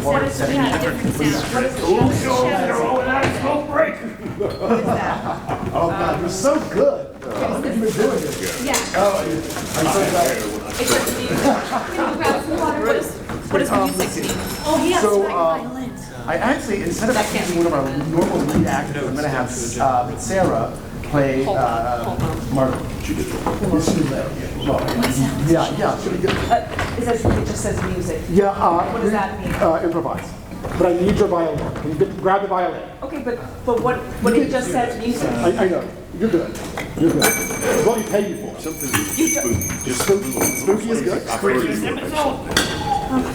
recorded 70 different sounds. What is the smoke break. What is that? Oh God, you're so good. How have you been doing this? Yeah. Oh, I'm so glad. It's just music. Can you grab some water? What does music mean? Oh, he has So, violins. I actually, instead of using one of our normal lead actors, I'm going to have Sarah play Margot. Yeah. It just says music. Yeah. What does that mean? Improvise. But I need your violin. Can you grab the violin? Okay, but what it just says music. I know. You're good. You're good. It's what we pay you for. Something spooky. Spooky is good.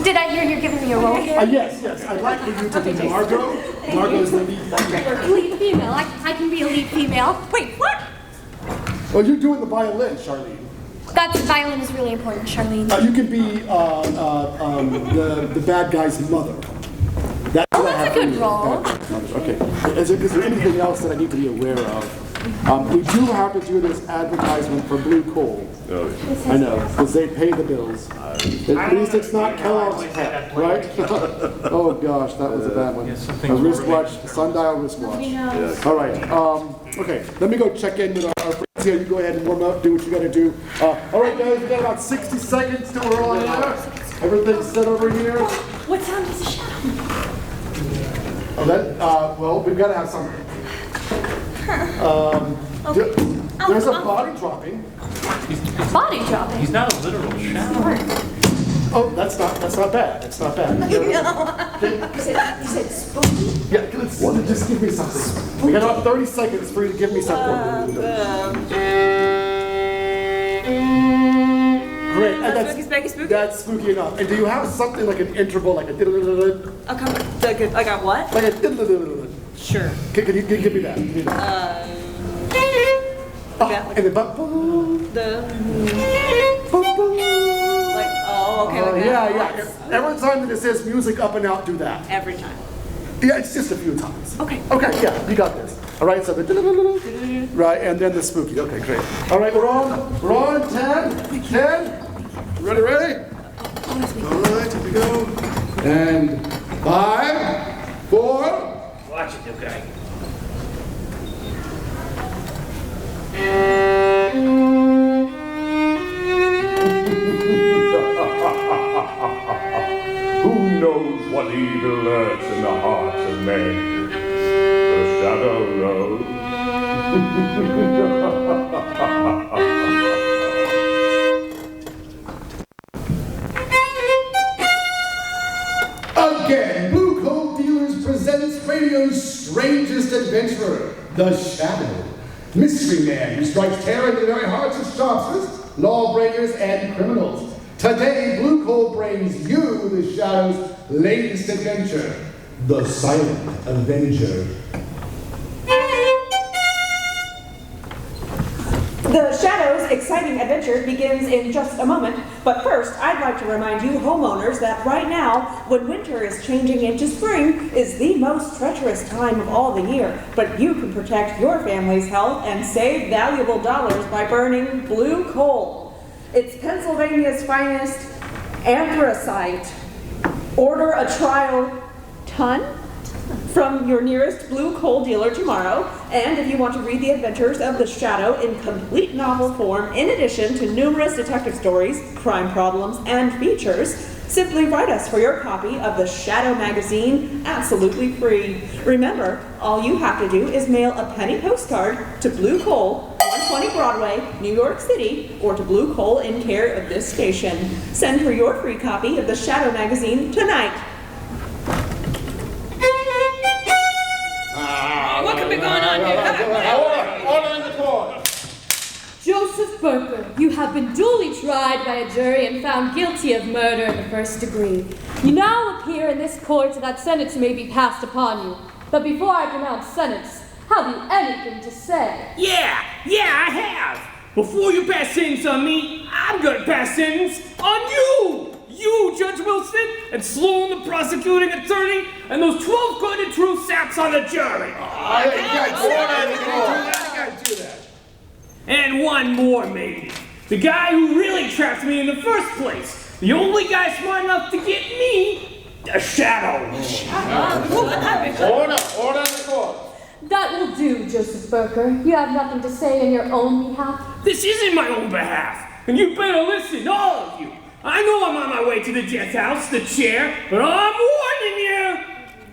Did I hear you're giving me a role here? Yes. I'd like for you to be Margot. Margot is the lead. Lead female. I can be a lead female. Wait, what? Well, you're doing the violin, Charlene. That violin is really important, Charlene. You can be the bad guy's mother. That's That's a good role. Okay. Is there anything else that I need to be aware of? We do have to do this advertisement for Blue Coal. Oh, I know, because they pay the bills. At least it's not Kellogg's Pep, right? Oh gosh, that was a bad one. A wristwatch, sundial wristwatch. yes. All right. Okay. Let me go check in with our friends here. You go ahead and warm up. Do what you got to do. All right, guys. We got about 60 seconds till we're on air. Everything's set over here. What sound is the shadow? Well, we've got to have something. There's a body dropping. Body dropping. He's not a literal shadow. Oh, that's not bad. That's not bad. You said spooky? Yeah, just give me something. We got about 30 seconds for you to give me something. Great. And Spooky. That's spooky enough. And do you have something like an interval, like a I got what? like a Sure. Can you give me that? Give me that. And then boom. Okay. Yeah. Every time that it says music up and out, do that. Every time. Yeah, it's just a few times. Okay. Okay, yeah, you got this. All right, so the right, and then the spooky. Okay, great. All right, we're on. 10. Ready? All right, here we go. And 5, 4. Watch it, okay. Who knows what evil lurks in the hearts of men? The shadow knows. Again, Blue Coat Dealers presents radio's strangest adventurer, the Shadow. Mystery man who strikes terror into the very hearts of shopkeepers, lawbreakers, and criminals. Today, Blue Coal brings you the Shadow's latest adventure, the Silent Avenger. The Shadow's exciting adventure begins in just a moment, but first I'd like to remind you homeowners that right now, when winter is changing into spring, is the most treacherous time of all the year, but you can protect your family's health and save valuable dollars by burning blue coal. It's Pennsylvania's finest anthracite. Order a trial ton from your nearest blue coal dealer tomorrow, and if you want to read the adventures of the Shadow in complete novel form, in addition to numerous detective stories, crime problems, and features, simply write us for your copy of the Shadow magazine absolutely free. Remember, all you have to do is mail a penny postcard to Blue Coal, 120 Broadway, New York City, or to Blue Coal in care of this station. Send for your free copy of the Shadow magazine tonight. What could be going on here? Order in the court. Joseph Burker, you have been duly tried by a jury and found guilty of murder in the first degree. You now appear in this court so that sentence may be passed upon you. But before I pronounce sentence, have you anything to say? Yeah, I have. Before you pass sentence on me, I'm gonna pass sentence on you. You, Judge Wilson, and Sloan, the prosecuting attorney, and those 12 good and true saps on the jury. I can't do that. And one more, maybe. The guy who really trapped me in the first place. The only guy smart enough to get me a shadow. Order in the court. That will do, Joseph Burker. You have nothing to say in your own behalf. This isn't my own behalf, and you better listen, all of you. I know I'm on my way to the jet house, the chair, but I'm warning you.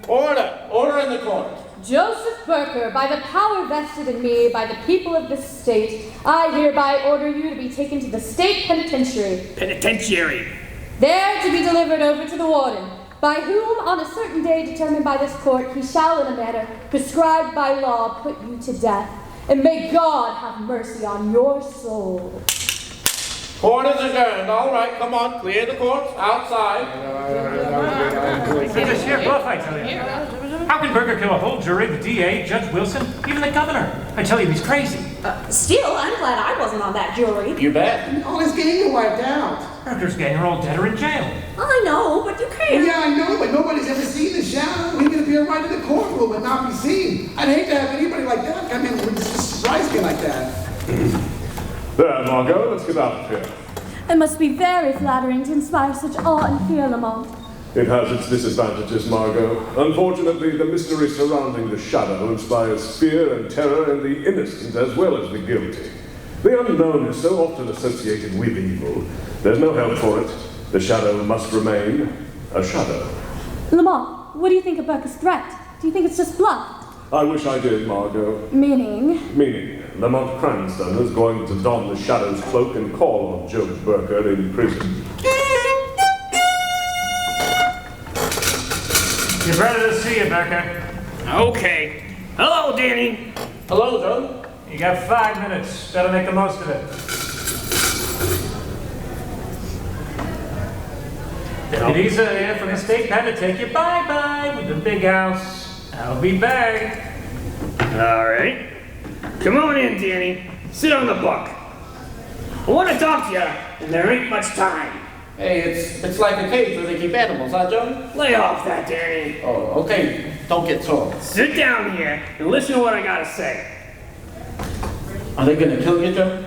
Order in the court. Joseph Burker, by the power vested in me by the people of this state, I hereby order you to be taken to the state penitentiary. Penitentiary. There to be delivered over to the warden, by whom, on a certain day determined by this court, he shall in a manner prescribed by law put you to death. And may God have mercy on your soul. Court is adjourned. All right, come on, clear the courts outside. It's a sheer bluff, I tell you. How can Burger kill a whole jury, the DA, Judge Wilson, even the governor? I tell you, he's crazy. Still, I'm glad I wasn't on that jury. You bet. All his gang are wiped out. Burger's gang are all dead or in jail. I know, but you can't. Yeah, I know, but nobody's ever seen the shadow. He can appear right in the courtroom and not be seen. I'd hate to have anybody like that come in and surprise me like that. There, Margot, let's get out of here. It must be very flattering to inspire such awe and fear, Lamont. It has its disadvantages, Margot. Unfortunately, the mystery surrounding the shadow inspires fear and terror in the innocent as well as the guilty. The unknown is so often associated with evil. There's no help for it. The shadow must remain a shadow. Lamont, what do you think of Burke's threat? Do you think it's just bluff? I wish I did, Margot. Meaning? Meaning, Lamont Cranston is going to don the shadow's cloak and call on Judge Burker in prison. You're ready to see you, Burker. Okay. Hello, Danny. Hello, Joe. You got 5 minutes. Better make the most of it. Deputies are here from the state pen to take you bye-bye with the big house. I'll be back. All right. Come on in, Danny. Sit on the buck. I want to talk to you, and there ain't much time. Hey, it's like a cage where they keep animals, huh, Joe? Lay off that, Danny. Oh, okay. Don't get sore. Sit down here and listen to what I gotta say. Are they gonna kill you, Joe?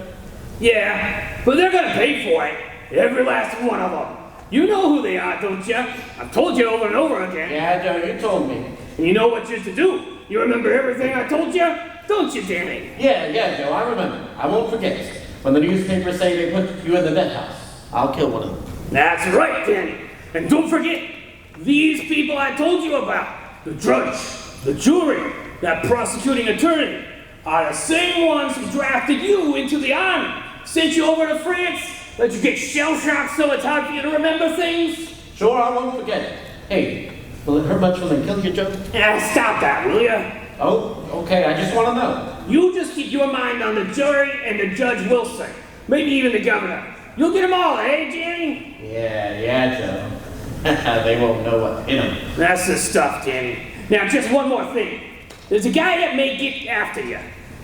Yeah, but they're gonna pay for it. Every last one of them. You know who they are, don't you? I've told you over and over again. Yeah, Joe, you told me. And you know what you're to do. You remember everything I told you? Don't you, Danny? Yeah, Joe, I remember. I won't forget. When the newspapers say they put you in the vet house, I'll kill one of them. That's right, Danny. And don't forget, these people I told you about, the judge, the jury, that prosecuting attorney, are the same ones who drafted you into the army, sent you over to France, let you get shell-shocked so it's hard for you to remember things. Sure, I won't forget it. Hey, will it hurt much when they kill you, Joe? Yeah, stop that, will ya? Oh, okay, I just want to know. You just keep your mind on the jury and the Judge Wilson, maybe even the governor. You'll get them all, eh, Danny? Yeah, Joe. They won't know what hit them. That's the stuff, Danny. Now, just one more thing. There's a guy that may get after you.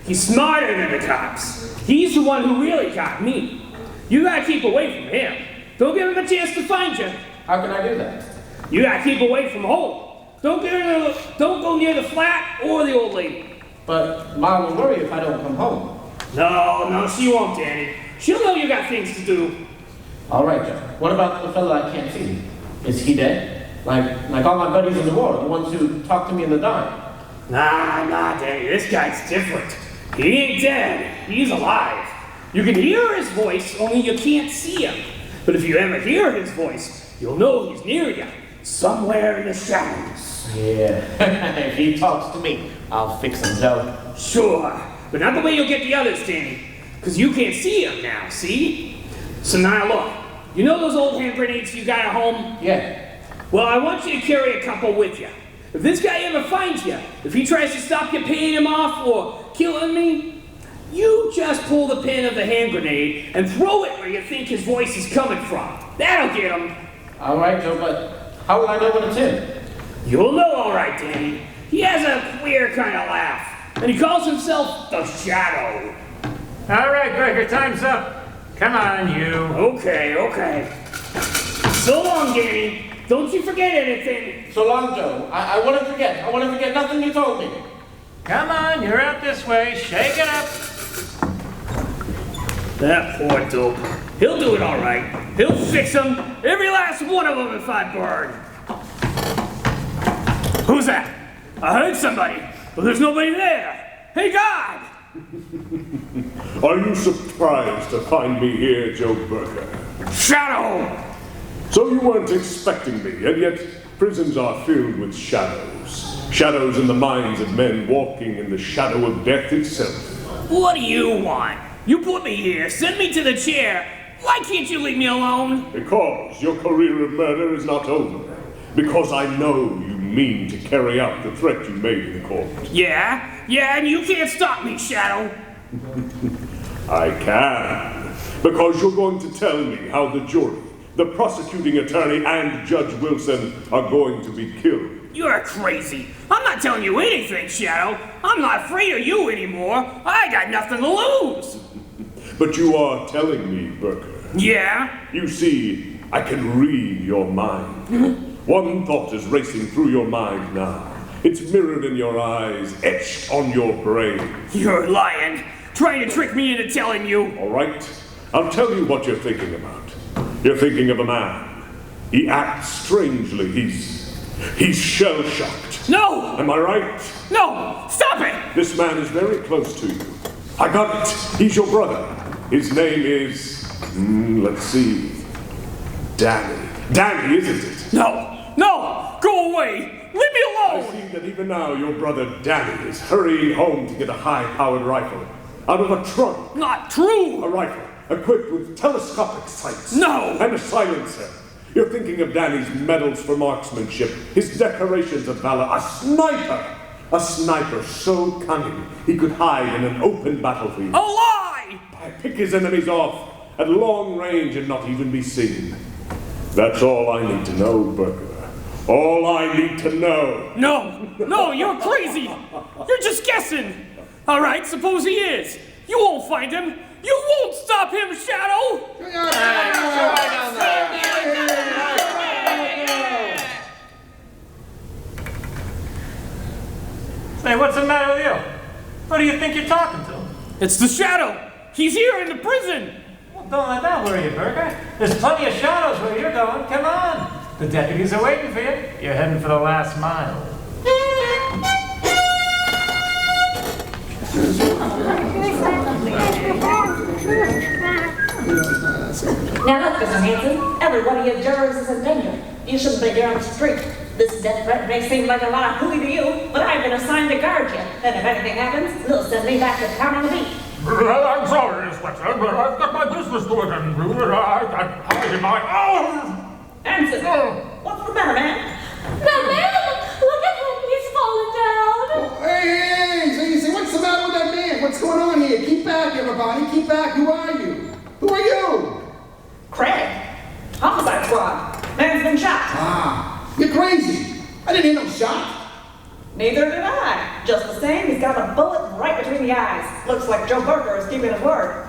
He's smarter than the cops. He's the one who really got me. You gotta keep away from him. Don't give him a chance to find you. How can I do that? You gotta keep away from home. Don't go near the flat or the old lady. But Mom will worry if I don't come home. No, she won't, Danny. She'll know you got things to do. All right, Joe. What about the fellow I can't see? Is he dead? Like all my buddies in the war, the ones who talked to me in the dark. Nah, Danny. This guy's different. He ain't dead. He's alive. You can hear his voice, only you can't see him. But if you ever hear his voice, you'll know he's near you, somewhere in the shadows. Yeah. If he talks to me, I'll fix him, Joe. Sure, but not the way you'll get the others, Danny. Because you can't see him now, see? So now look, you know those old hand grenades you got at home? Yeah. Well, I want you to carry a couple with you. If this guy ever finds you, if he tries to stop you paying him off or killing me, you just pull the pin of the hand grenade and throw it where you think his voice is coming from. That'll get him. All right, Joe, but how will I know when it's him? You'll know all right, Danny. He has a queer kind of laugh, and he calls himself the Shadow. All right, Burger, time's up. Come on, you. Okay. So long, Danny. Don't you forget anything. So long, Joe. I want to forget. I want to forget nothing you told me. Come on, you're out this way. Shake it up. That poor dope. He'll do it all right. He'll fix them, every last one of them if I burn. was that? I heard somebody, but there's nobody there. Hey, God! Are you surprised to find me here, Joe Burger? Shadow! So you weren't expecting me, and yet prisons are filled with shadows. Shadows in the minds of men walking in the shadow of death itself. What do you want? You put me here, send me to the chair. Why can't you leave me alone? Because your career of murder is not over. Because I know you mean to carry out the threat you made in court. Yeah, and you can't stop me, Shadow. I can. Because you're going to tell me how the jury, the prosecuting attorney, and Judge Wilson are going to be killed. You're crazy. I'm not telling you anything, Shadow. I'm not afraid of you anymore. I got nothing to lose. But you are telling me, Burger. Yeah? You see, I can read your mind. One thought is racing through your mind now. It's mirrored in your eyes, etched on your brain. You're lying. Trying to trick me into telling you. All right. I'll tell you what you're thinking about. You're thinking of a man. He acts strangely. He's shell-shocked. No! Am I right? No! Stop it! This man is very close to you. I got it. He's your brother. His name is... let's see. Danny. Danny, isn't it? No! Go away! Leave me alone! I see that even now your brother Danny is hurrying home to get a high-powered rifle out of a trunk. Not true! A rifle equipped with telescopic sights. No! And a silencer. You're thinking of Danny's medals for marksmanship, his decorations of valor, a sniper! A sniper so cunning he could hide in an open battlefield. A lie! Pick his enemies off at long range and not even be seen. That's all I need to know, Burger. All I need to know. No, you're crazy! You're just guessing! All right, suppose he is. You won't find him. You won't stop him, Shadow! Say, what's the matter with you? Who do you think you're talking to? It's the Shadow! He's here in the prison! Well, don't let that worry you, Burger. There's plenty of shadows where you're going. Come on. The deputies are waiting for you. You're heading for the last mile. Now look, Mr. Hanson, every one of your jurors is in danger. You shouldn't be here on the street. This death threat may seem like a lot of hooey to you, but I've been assigned to guard you. And if anything happens, they'll send me back to town on the beat. I'm sorry, Inspector, but I've got my business to attend to. I hide in my... Oh! Hanson, what's the matter, man? Now, man, look at him. He's fallen down. Oh, hey, so you say, what's the matter with that man? What's going on here? Keep back, everybody. Keep back. Who are you? Who are you? Craig, homicide squad. Man's been shot. Ah, you're crazy. I didn't hear no shot. Neither did I. Just the same, he's got a bullet right between the eyes. Looks like Joe Burger is keeping his word.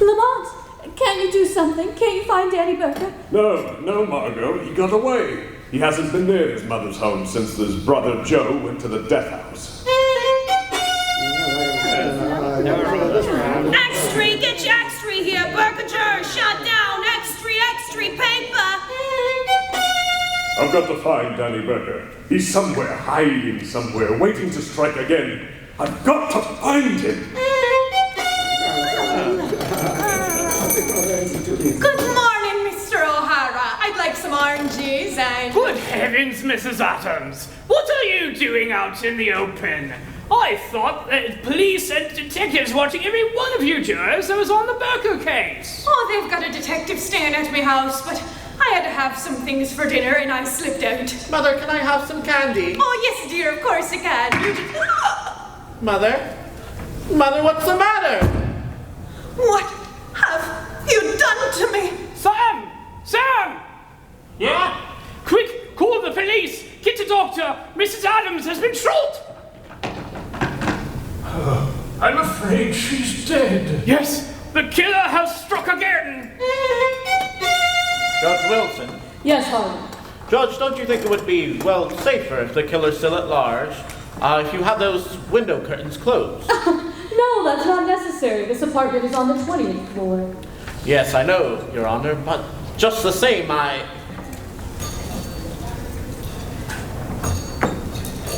Lamont, can't you do something? Can't you find Danny Burger? No, Margot. He got away. He hasn't been near his mother's home since his brother Joe went to the death house. Extra, get your extra here. Burger juror shut down. Extra, paper. I've got to find Danny Burger. He's somewhere, hiding somewhere, waiting to strike again. I've got to find him. Good morning, Mr. O'Hara. I'd like some oranges and... Good heavens, Mrs. Adams! What are you doing out in the open? I thought that police and detectives watching every one of you jurors that was on the Burger case. Oh, they've got a detective staying at my house, but I had to have some things for dinner and I slipped out. Mother, can I have some candy? Oh, yes, dear, of course you can. You just... Mother? Mother, what's the matter? What have you done to me? Sam! Yeah? Quick, call the police! Get the doctor! Mrs. Adams has been shot! I'm afraid she's dead. Yes, the killer has struck again! Judge Wilson? Yes, Harlan. Judge, don't you think it would be, well, safer if the killer's still at large? If you had those window curtains closed? No, that's not necessary. This apartment is on the 20th floor. Yes, I know, Your Honor, but just the same,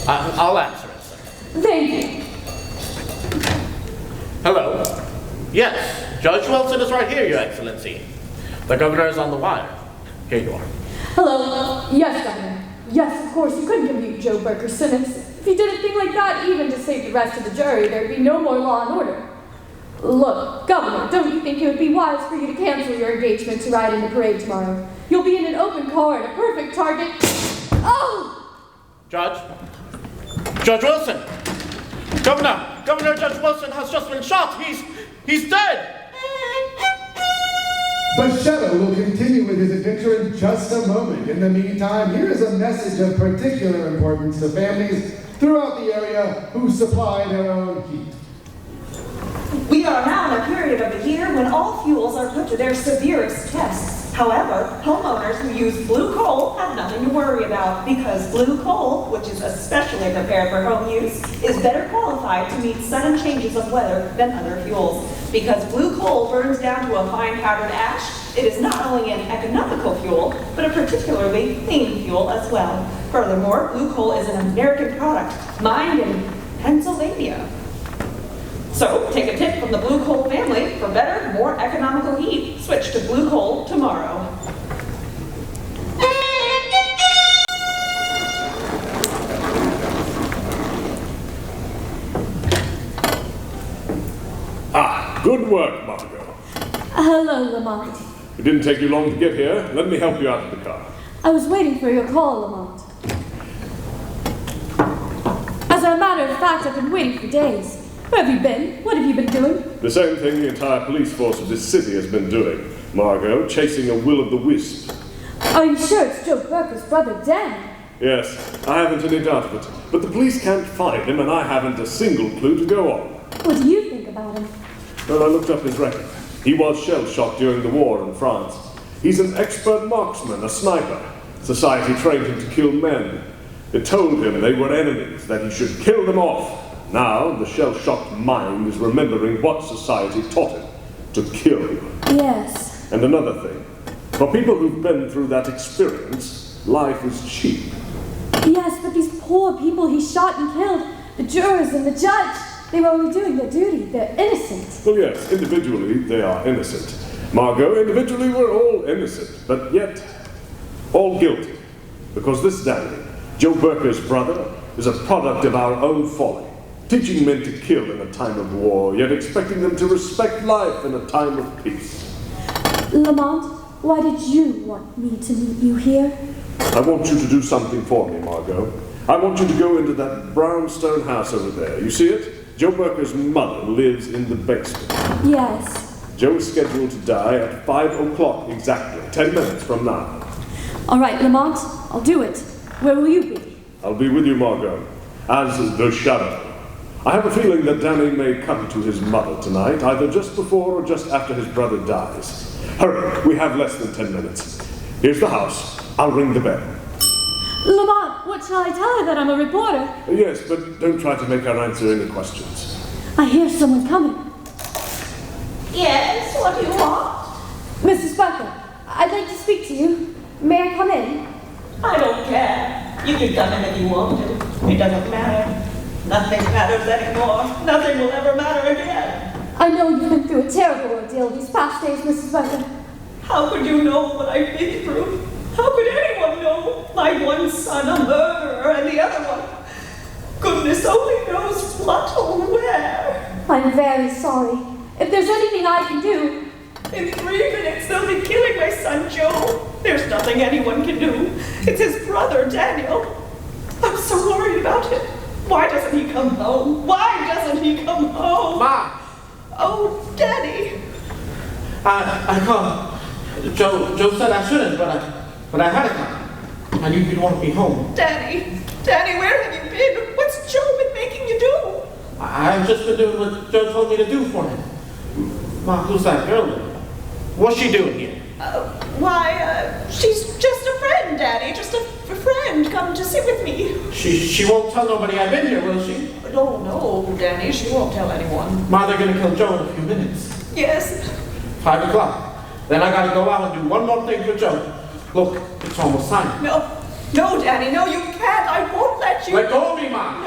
I'll answer it, sir. Thank you. Hello. Yes, Judge Wilson is right here, Your Excellency. The governor is on the wire. Here you are. Hello. Yes, Governor. Yes, of course, you couldn't commute Joe Burker's sentence. If you did a thing like that, even to save the rest of the jury, there'd be no more law and order. Look, Governor, don't you think it would be wise for you to cancel your engagement to ride in the parade tomorrow? You'll be in an open car at a perfect target. Oh! Judge Wilson! Governor Judge Wilson has just been shot. He's dead! The Shadow will continue with his adventure in just a moment. In the meantime, here is a message of particular importance to families throughout the area who supply their own heat. We are now in a period of the year when all fuels are put to their severest tests. However, homeowners who use blue coal have nothing to worry about because blue coal, which is especially prepared for home use, is better qualified to meet sudden changes of weather than other fuels. Because blue coal burns down to a fine powdered ash, it is not only an economical fuel, but a particularly clean fuel as well. Furthermore, blue coal is an American product, mined in Pennsylvania. So, take a tip from the blue coal family. For better, more economical heat, switch to blue coal tomorrow. Good work, Margot. Hello, Lamont. It didn't take you long to get here. Let me help you out of the car. I was waiting for your call, Lamont. As a matter of fact, I've been waiting for days. Where have you been? What have you been doing? The same thing the entire police force of this city has been doing. Margot, chasing a will-o'-the-wisp. Are you sure it's Joe Burker's brother, Dan? Yes, I haven't any doubt of it. But the police can't find him, and I haven't a single clue to go on. What do you think about him? Well, I looked up his record. He was shell-shocked during the war in France. He's an expert marksman, a sniper. Society trained him to kill men. It told him they were enemies, that he should kill them off. Now, the shell-shocked mind is remembering what society taught him, to kill. Yes. And another thing, for people who've been through that experience, life is cheap. Yes, but these poor people he shot and killed, the jurors and the judge, they were only doing their duty. They're innocent. Well, yes, individually they are innocent. Margot, individually we're all innocent, but yet all guilty. Because this Danny, Joe Burker's brother, is a product of our own folly. Teaching men to kill in a time of war, yet expecting them to respect life in a time of peace. Lamont, why did you want me to meet you here? I want you to do something for me, Margot. I want you to go into that brownstone house over there. You see it? Joe Burker's mother lives in the basement. Yes. Joe is scheduled to die at 5 o'clock exactly, 10 minutes from now. All right, Lamont, I'll do it. Where will you be? I'll be with you, Margot, as the Shadow. I have a feeling that Danny may come to his mother tonight, either just before or just after his brother dies. Hurry, we have less than 10 minutes. Here's the house. I'll ring the bell. Lamont, what shall I tell her, that I'm a reporter? Yes, but don't try to make her answer any questions. I hear someone coming. Yes, what do you want? Mrs. Burker, I'd like to speak to you. May I come in? I don't care. You can come in if you want to. It doesn't matter. Nothing matters anymore. Nothing will ever matter again. I know you've been through a terrible ordeal these past days, Mrs. Burker. How could you know what I've been through? How could anyone know? My one son a murderer and the other one, goodness only knows what or where. I'm very sorry. If there's anything I can do... In 3 minutes, they'll be killing my son, Joe. There's nothing anyone can do. It's his brother, Daniel. I'm so worried about him. Why doesn't he come home? Why doesn't he come home? Ma! Oh, Daddy. I called. Joe said I shouldn't, but I had to come. I knew you'd want to be home. Daddy, where have you been? What's Joe been making you do? I've just been doing what Joe told me to do for him. Ma, who's that girl? What's she doing here? She's just a friend, Daddy. Just a friend come to sit with me. She won't tell nobody I've been here, will she? Oh, no, Danny, she won't tell anyone. Ma, they're gonna kill Joe in a few minutes. Yes. 5 o'clock. Then I gotta go out and do one more thing for Joe. Look, it's almost time. No, No, Danny, no, you can't. I won't let you. Let go of me, Mom.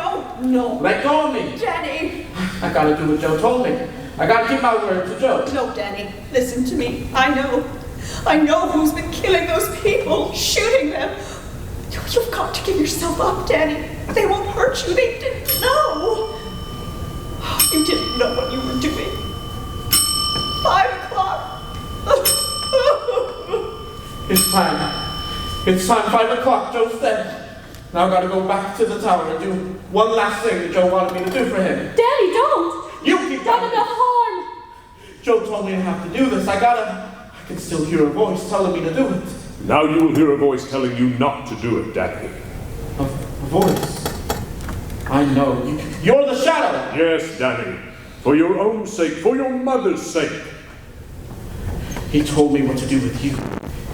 No. Let go of me. Danny. I gotta do what Joe told me. I gotta keep my word to Joe. No, Danny, listen to me. I know who's been killing those people, shooting them. You've got to give yourself up, Danny. They won't hurt you. They didn't know. You didn't know what you were doing. 5 o'clock. It's time. It's time, 5 o'clock, Joe said. Now I gotta go back to the tower and do one last thing that Joe wanted me to do for him. Daddy, don't! You keep done enough harm! Joe told me I have to do this. I can still hear a voice telling me to do it. Now you will hear a voice telling you not to do it, Danny. A voice? I know. You're the shadow! Yes, Danny. For your own sake, for your mother's sake. He told me what to do with you.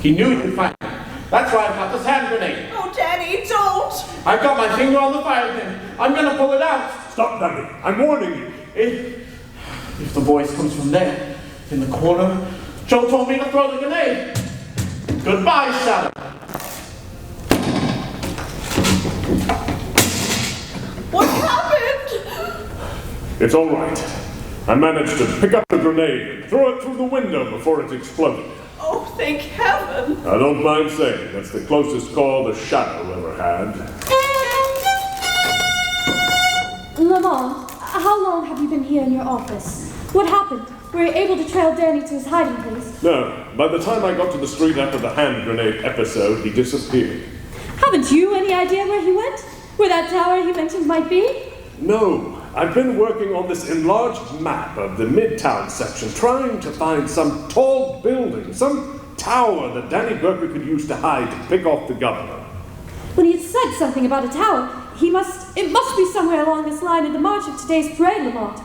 He knew you'd find me. That's why I've got this hand grenade. Oh, Danny, don't! I've got my finger on the fire pin. I'm gonna pull it out. Stop, Danny. I'm warning you. If the voice comes from there, in the corner, Joe told me to throw the grenade. Goodbye, Shadow. What happened? It's all right. I managed to pick up the grenade and throw it through the window before it exploded. Oh, thank heaven. I don't mind saying that's the closest call the Shadow ever had. Lamont, how long have you been here in your office? What happened? Were you able to trail Danny to his hiding place? No. By the time I got to the street after the hand grenade episode, he disappeared. Haven't you any idea where he went? Where that tower he mentioned might be? No. I've been working on this enlarged map of the Midtown section, trying to find some tall building, some tower that Danny Burker could use to hide to pick off the governor. When he had said something about a tower, it must be somewhere along this line in the march of today's parade, Lamont.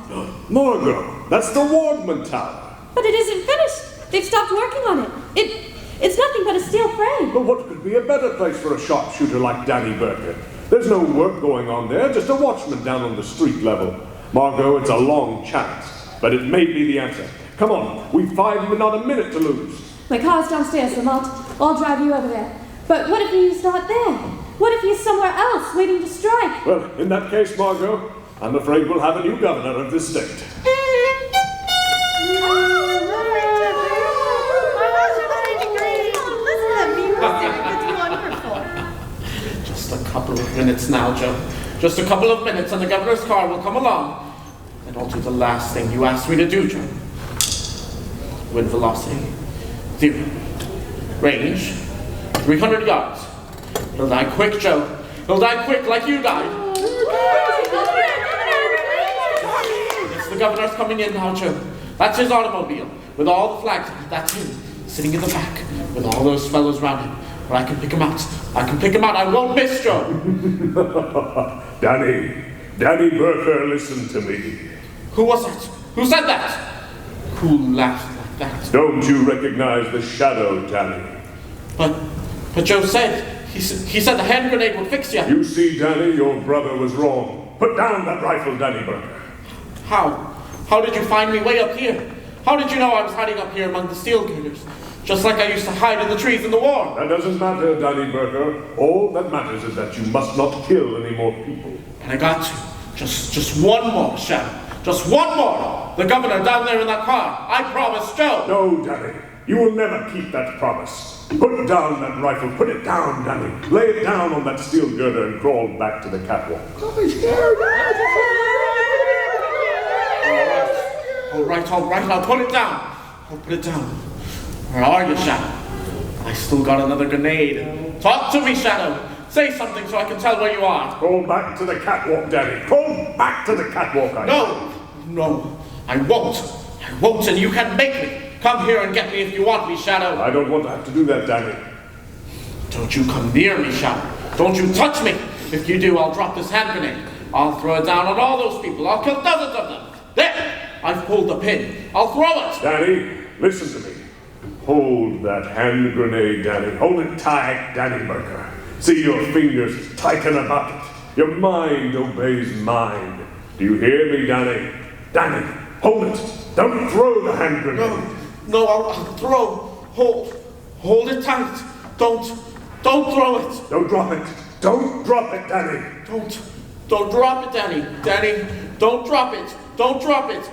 Margot, that's the Wardman Tower. But it isn't finished. They've stopped working on it. It's nothing but a steel frame. But what could be a better place for a sharpshooter like Danny Burker? There's no work going on there, just a watchman down on the street level. Margot, it's a long chance, but it may be the answer. Come on, we've not a minute to lose. My car's downstairs, Lamont. I'll drive you over there. But what if he's not there? What if he's somewhere else, waiting to strike? Well, in that case, Margot, I'm afraid we'll have a new governor of this state. Just a couple of minutes now, Joe. Just a couple of minutes and the governor's car will come along. And I'll do the last thing you asked me to do, Joe. Wind velocity, 0. Range, 300 yards. He'll die quick, Joe. He'll die quick like you died. Yes, the governor's coming in now, Joe. That's his automobile, with all the flags on it. That's him, sitting in the back, with all those fellows around him. But I can pick him out. I can pick him out. I won't miss, Joe. Danny Burker, listen to me. Who was that? Who said that? Who laughed like that? Don't you recognize the Shadow, Danny? But Joe said, he said the hand grenade would fix you. You see, Danny, your brother was wrong. Put down that rifle, Danny Burker. How? How did you find me way up here? How did you know I was hiding up here among the steel girders? Just like I used to hide in the trees in the war. That doesn't matter, Danny Burker. All that matters is that you must not kill any more people. And I got to. Just one more, Shadow. Just one more. The governor down there in that car. I promise, Joe. No, Danny. You will never keep that promise. Put down that rifle. Put it down, Danny. Lay it down on that steel girder and crawl back to the catwalk. All right. I'll put it down. Where are you, Shadow? I still got another grenade. Talk to me, Shadow. Say something so I can tell where you are. Crawl back to the catwalk, Danny. Crawl back to the catwalk, No, I won't, and you can make me. Come here and get me if you want me, Shadow. I don't want to have to do that, Danny. Don't you come near me, Shadow. Don't you touch me. If you do, I'll drop this hand grenade. I'll throw it down on all those people. I'll kill dozens of them. There! I've pulled the pin. I'll throw it. Danny, listen to me. Hold that hand grenade, Danny. Hold it tight, Danny Burker. See your fingers tighten about it. Your mind obeys mind. Do you hear me, Danny? Danny, hold it. Don't throw the hand grenade. No, I'll throw. Hold it tight. Don't Don't throw it. Don't drop it. Don't drop it, Danny. Don't drop it, Danny. Danny, don't drop it. Don't drop it.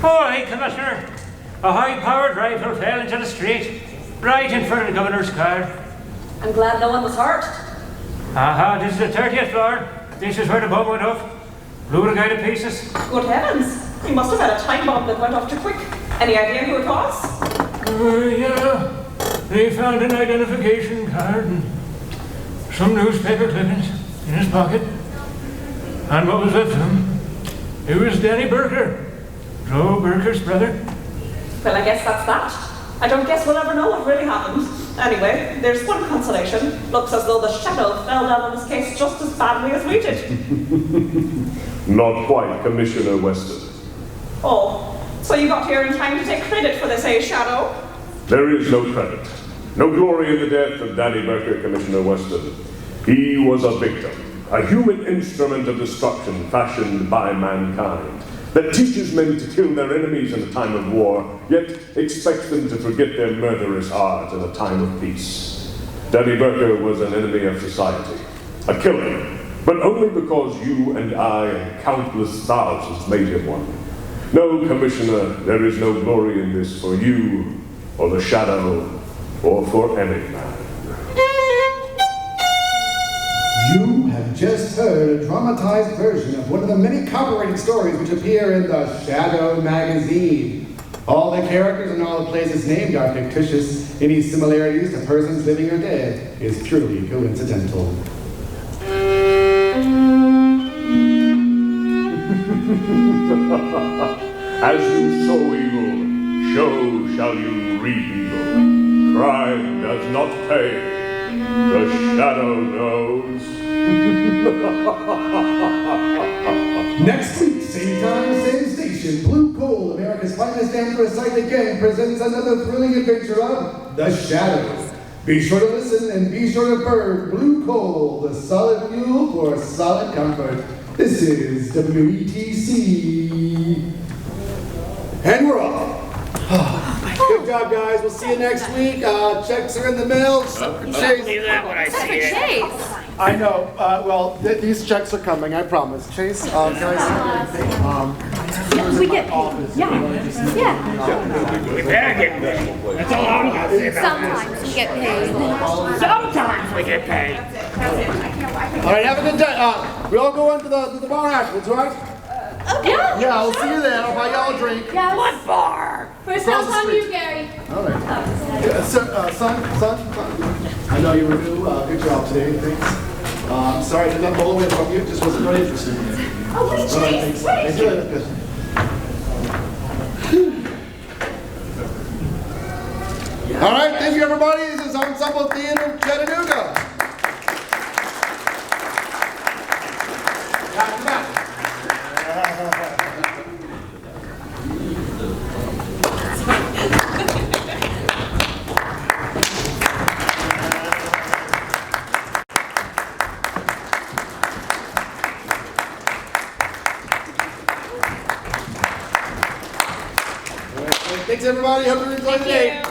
Oh, hey, Commissioner. A high-powered rifle fell into the street, right in front of the governor's car. I'm glad no one was hurt. This is the 30th floor. This is where the bomb went off. Blew the guy to pieces. Good heavens. He must have had a time bomb that went off too quick. Any idea who it was? Yeah. They found an identification card and some newspaper clippings in his pocket. And what was left of him? It was Danny Burker, Joe Burker's brother. Well, I guess that's that. I don't guess we'll ever know what really happened. Anyway, there's one consolation. Looks as though the shadow fell down on this case just as badly as we did. Not quite, Commissioner Weston. Oh, so you got here in time to take credit for this, Shadow? There is no credit. No glory in the death of Danny Burker, Commissioner Weston. He was a victim, a human instrument of destruction fashioned by mankind, that teaches men to kill their enemies in a time of war, yet expects them to forget their murderous art in a time of peace. Danny Burker was an enemy of society, a killer, but only because you and I and countless thousands made him one. No, Commissioner, there is no glory in this for you, or the Shadow, or for any man. You have just heard a dramatized version of one of the many copyrighted stories which appear in the Shadow magazine. All the characters and all the places named are fictitious. Any similarities to persons living or dead is purely coincidental. As you sow evil, so shall you reap evil. Crime does not pay. The Shadow knows. Next week, same time, same station, Blue Coal, America's finest anthracite gang, presents another thrilling adventure of The Shadow. Be sure to listen and be sure to burn Blue Coal, the solid fuel for solid comfort. This is WETC. And we're off. Good job, guys. We'll see you next week. Checks are in the mail. Believe that when I see it. Chase. I know. These checks are coming. I promise. Chase, can I see anything? We get paid. Yeah. We better get paid. That's all I'm gonna say about Sometimes we get paid. this. Sometimes we get paid. All right, have a good day. We all go into the bar afterwards, right? Okay. Yeah, I'll see you there. I'll buy y'all a drink. Yeah. What bar? First Across off the on street. you, Gary. All right. Son. I know you were new. Good job today. Thanks. Sorry I did not pull away from you. Just wasn't very interested. Oh, wait, Chase. Thank you. Good. All right, thank you, everybody. This is Ensemble Theater of Chattanooga. Back to back. Thanks, everybody. Hope you enjoyed the day.